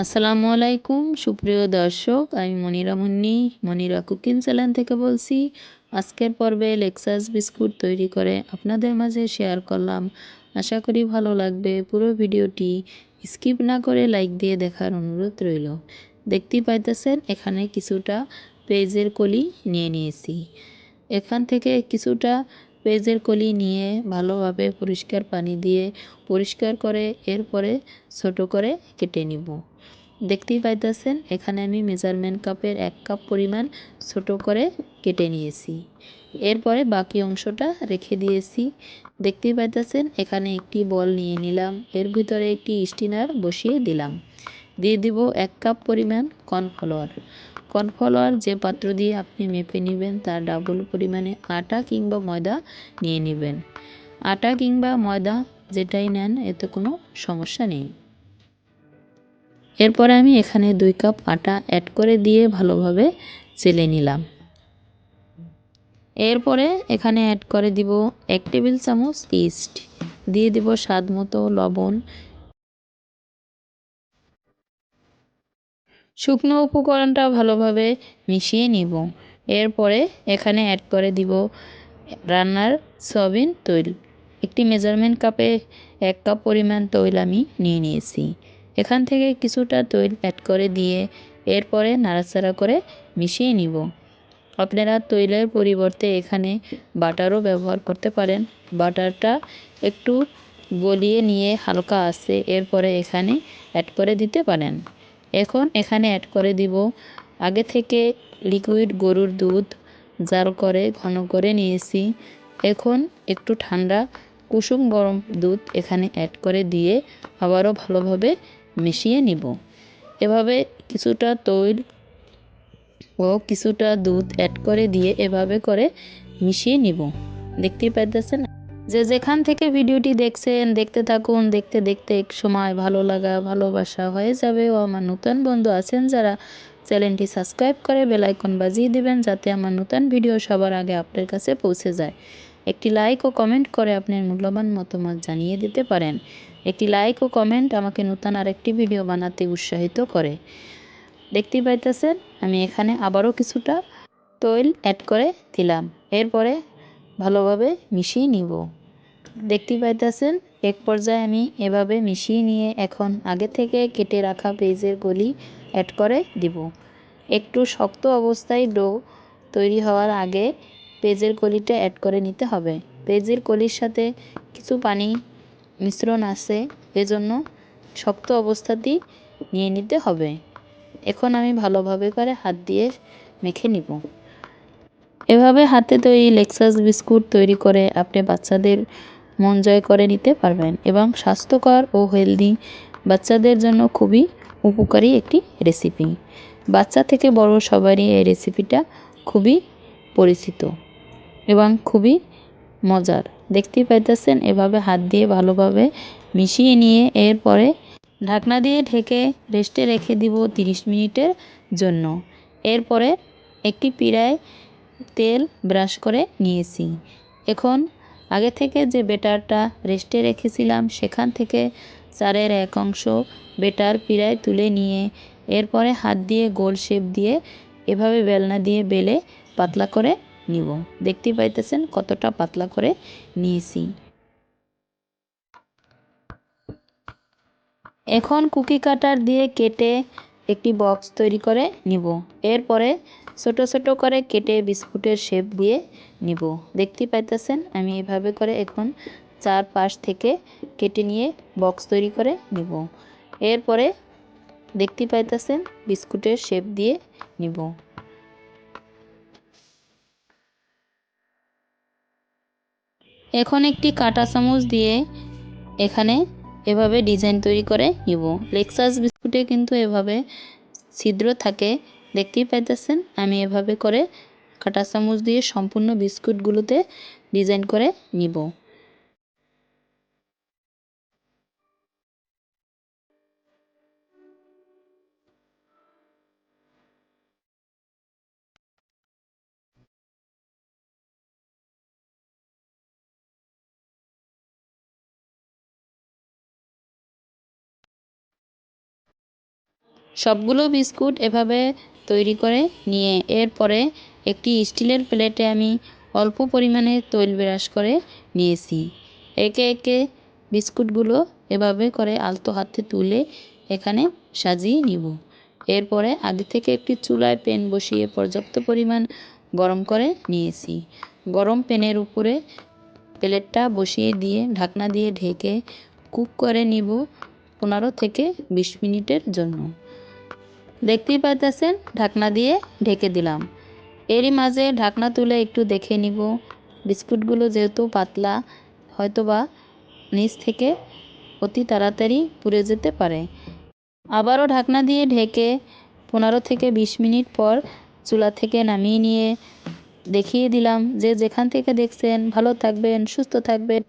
আসসালামু আলাইকুম সুপ্রিয় দর্শক, আমি মনিরা মুন্নি, মনিরা কুকিং চ্যানেল থেকে বলছি। আজকের পর্বে লেক্সাস বিস্কুট তৈরি করে আপনাদের মাঝে শেয়ার করলাম। আশা করি ভালো লাগবে। পুরো ভিডিওটি স্কিপ না করে লাইক দিয়ে দেখার অনুরোধ রইল। দেখতেই পাইতেছেন এখানে কিছুটা পেঁয়াজের কলি নিয়ে নিয়েছি। এখান থেকে কিছুটা পেঁয়াজের কলি নিয়ে ভালোভাবে পরিষ্কার পানি দিয়ে পরিষ্কার করে এরপরে ছোট করে কেটে নিব। দেখতেই পাইতেছেন এখানে আমি মেজারমেন্ট কাপের 1 কাপ পরিমাণ ছোট করে কেটে নিয়েছি। এরপরে বাকি অংশটা রেখে দিয়েছি। দেখতেই পাইতেছেন এখানে একটি বল নিয়ে নিলাম, এর ভিতরে একটি স্টিনার বসিয়ে দিলাম। দিয়ে দিব 1 কাপ পরিমাণ কর্নফ্লাওয়ার। কর্নফ্লাওয়ার যে পাত্র দিয়ে আপনি মেপে নেবেন তার ডাবল পরিমাণে আটা কিংবা ময়দা নিয়ে নেবেন। আটা কিংবা ময়দা যেটাই নেন এতে কোনো সমস্যা নেই। এরপরে আমি এখানে 2 কাপ আটা অ্যাড করে দিয়ে ভালোভাবে চেলে নিলাম। এরপরে এখানে অ্যাড করে দিব 1 টেবিল চামচ ইস্ট, দিয়ে দিব স্বাদ মতো লবণ। শুকনো উপকরণটা ভালোভাবে মিশিয়ে নিব। এরপরে এখানে অ্যাড করে দিব রান্নার সয়াবিন তৈল। একটি মেজারমেন্ট কাপে 1 কাপ পরিমাণ তৈল আমি নিয়ে নিয়েছি। এখান থেকে কিছুটা তৈল অ্যাড করে দিয়ে এরপরে নাড়াচাড়া করে মিশিয়ে নিব। আপনারা তৈলের পরিবর্তে এখানে বাটারও ব্যবহার করতে পারেন। বাটারটা একটু গলিয়ে নিয়ে হালকা আছে এরপরে এখানে অ্যাড করে দিতে পারেন। এখন এখানে অ্যাড করে দিব আগে থেকে লিকুইড গরুর দুধ জাল করে ঘন করে নিয়েছি। এখন একটু ঠান্ডা কুসুম গরম দুধ এখানে অ্যাড করে দিয়ে আবারও ভালোভাবে মিশিয়ে নিব। এভাবে কিছুটা তৈল ও কিছুটা দুধ অ্যাড করে দিয়ে এভাবে করে মিশিয়ে নিব। দেখতেই পাইতেছেন। যে যেখান থেকে ভিডিওটি দেখছেন দেখতে থাকুন। দেখতে দেখতে এক সময় ভালো লাগা ভালোবাসা হয়ে যাবে। ও আমার নতুন বন্ধু আছেন যারা, চ্যানেলটি সাবস্ক্রাইব করে বেল আইকন বাজিয়ে দিবেন যাতে আমার নতুন ভিডিও সবার আগে আপনার কাছে পৌঁছে যায়। একটি লাইক ও কমেন্ট করে আপনার মূল্যবান মতামত জানিয়ে দিতে পারেন। একটি লাইক ও কমেন্ট আমাকে নতুন আরেকটি ভিডিও বানাতে উৎসাহিত করে। দেখতেই পাইতেছেন আমি এখানে আবারও কিছুটা তৈল অ্যাড করে দিলাম। এরপরে ভালোভাবে মিশিয়ে নিব। দেখতেই পাইতেছেন এক পর্যায়ে আমি এভাবে মিশিয়ে নিয়ে এখন আগে থেকে কেটে রাখা পেঁয়াজের কলি অ্যাড করে দিব। একটু শক্ত অবস্থায় ডো তৈরি হওয়ার আগে পেঁয়াজের কলিটা অ্যাড করে নিতে হবে। পেঁয়াজের কলির সাথে কিছু পানি মিশ্রণ আছে, এজন্য শক্ত অবস্থাতেই নিয়ে নিতে হবে। এখন আমি ভালোভাবে করে হাত দিয়ে মেখে নিব। এভাবে হাতে তৈরি লেক্সাস বিস্কুট তৈরি করে আপনি বাচ্চাদের মন জয় করে নিতে পারবেন এবং স্বাস্থ্যকর ও হেলদি বাচ্চাদের জন্য খুবই উপকারী একটি রেসিপি। বাচ্চা থেকে বড় সবারই এই রেসিপিটা খুবই পরিচিত এবং খুবই মজার। দেখতেই পাইতেছেন এভাবে হাত দিয়ে ভালোভাবে মিশিয়ে নিয়ে এরপরে ঢাকনা দিয়ে ঢেকে রেস্টে রেখে দিব 30 মিনিটের জন্য। এরপরে একটি পিঁড়ায় তেল ব্রাশ করে নিয়েছি। এখন আগে থেকে যে বেটারটা রেস্টে রেখেছিলাম সেখান থেকে 1/4 অংশ বেটার পিঁড়ায় তুলে নিয়ে এরপরে হাত দিয়ে গোল শেপ দিয়ে এভাবে বেলনা দিয়ে বেলে পাতলা করে নিব। দেখতে পাইতেছেন কতটা পাতলা করে নিয়েছি। এখন কুকি কাটার দিয়ে কেটে একটি বক্স তৈরি করে নিব। এরপরে ছোট ছোট করে কেটে বিস্কুটের শেপ দিয়ে নিব। দেখতে পাইতেছেন আমি এভাবে করে এখন 4 পাশ থেকে কেটে নিয়ে বক্স তৈরি করে নিব। এরপরে দেখতে পাইতেছেন বিস্কুটের শেপ দিয়ে নিব। এখন একটি কাঁটা চামচ দিয়ে এখানে এভাবে ডিজাইন তৈরি করে নিব। লেক্সাস বিস্কুটে কিন্তু এভাবে ছিদ্র থাকে, দেখতেই পাইতেছেন। আমি এভাবে করে কাঁটা চামচ দিয়ে সম্পূর্ণ বিস্কুটগুলোতে ডিজাইন করে নিব। সবগুলো বিস্কুট এভাবে তৈরি করে নিয়ে এরপরে একটি স্টিলের প্লেটে আমি অল্প পরিমাণে তৈল ব্রাশ করে নিয়েছি। একে একে বিস্কুটগুলো এভাবে করে আলতো হাতে তুলে এখানে সাজিয়ে নিব। এরপরে আগে থেকে একটি চুলায় প্যান বসিয়ে পর্যাপ্ত পরিমাণ গরম করে নিয়েছি। গরম প্যানের উপরে প্লেটটা বসিয়ে দিয়ে ঢাকনা দিয়ে ঢেকে কুক করে নিব 15 থেকে 20 মিনিটের জন্য। দেখতেই পাইতেছেন ঢাকনা দিয়ে ঢেকে দিলাম। এরই মাঝে ঢাকনা তুলে একটু দেখে নিব বিস্কুটগুলো যেহেতু পাতলা হয়তোবা নিচ থেকে অতি তাড়াতাড়ি পুড়ে যেতে পারে। আবারও ঢাকনা দিয়ে ঢেকে 15 থেকে 20 মিনিট পর চুলা থেকে নামিয়ে নিয়ে দেখিয়ে দিলাম। যে যেখান থেকে দেখছেন ভালো থাকবেন, সুস্থ থাকবেন।